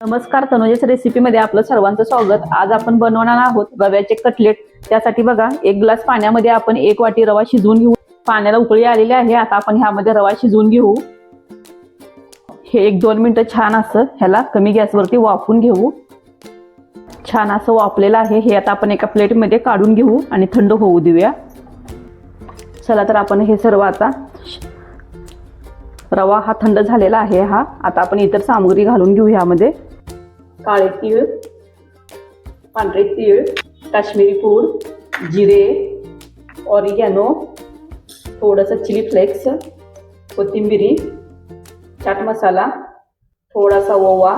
नमस्कार, तनुजाच्या रेसिपीमध्ये आपलं सर्वांचं स्वागत. आज आपण बनवणार आहोत रव्याचे कटलेट. त्यासाठी बघा, 1 ग्लास पाण्यामध्ये आपण 1 वाटी रवा शिजवून घेऊ. पाण्याला उकळी आलेली आहे. आता आपण ह्यामध्ये रवा शिजवून घेऊ. हे 1-2 मिनिटं छान असं ह्याला कमी गॅसवरती वाफवून घेऊ. छान असं वाफलेलं आहे. हे आता आपण एका प्लेटमध्ये काढून घेऊ आणि थंड होऊ देऊया. चला तर आपण हे सर्व आता रवा हा थंड झालेला आहे. आता आपण इतर सामग्री घालून घेऊ. ह्यामध्ये काळे तीळ, पांढरे तीळ, काश्मीरी पूड, जिरे, ऑरिगॅनो, थोडंसं चिली फ्लेक्स, कोथिंबिरी, चाट मसाला, थोडासा ओवा,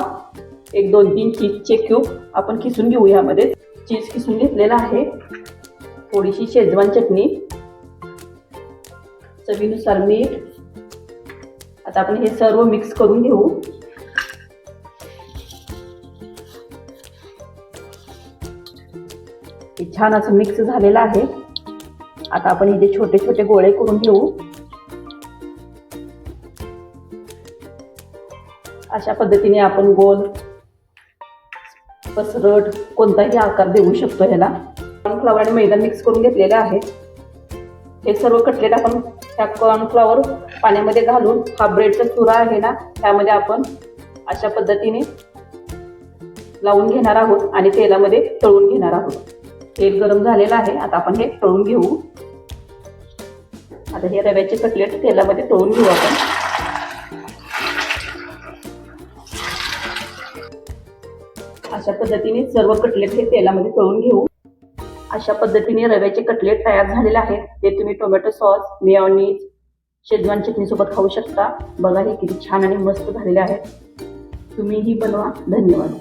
1-2-3 चीजचे क्यूब आपण किसून घेऊ. ह्यामध्ये चीज किसून घेतलेला आहे. थोडीशी शेजवान चटणी, चवीनुसार मीठ. आता आपण हे सर्व मिक्स करून घेऊ. हे छान असं मिक्स झालेलं आहे. आता आपण इथे छोटे छोटे गोळे करून घेऊ. अशा पद्धतीने आपण गोल, पसरट कोणताही आकार देऊ शकतो. ह्याला कॉर्नफ्लॉवर आणि मैदा मिक्स करून घेतलेले आहे. हे सर्व कटलेट आपण त्या कॉर्नफ्लॉवर पाण्यामध्ये घालून हा ब्रेडचा चुरा आहे ना, त्यामध्ये आपण अशा पद्धतीने लावून घेणार आहोत आणि तेलामध्ये तळून घेणार आहोत. तेल गरम झालेलं आहे. आता आपण हे तळून घेऊ. आता हे रव्याचे कटलेट तेलामध्ये तळून घेऊ आपण. अशा पद्धतीने सर्व कटलेट हे तेलामध्ये तळून घेऊ. अशा पद्धतीने रव्याचे कटलेट तयार झालेले आहेत. ते तुम्ही टोमॅटो सॉस, मेयोनीज, शेजवान चटणी सोबत खाऊ शकता. बघा, हे किती छान आणि मस्त झालेले आहेत. तुम्हीही बनवा. धन्यवाद.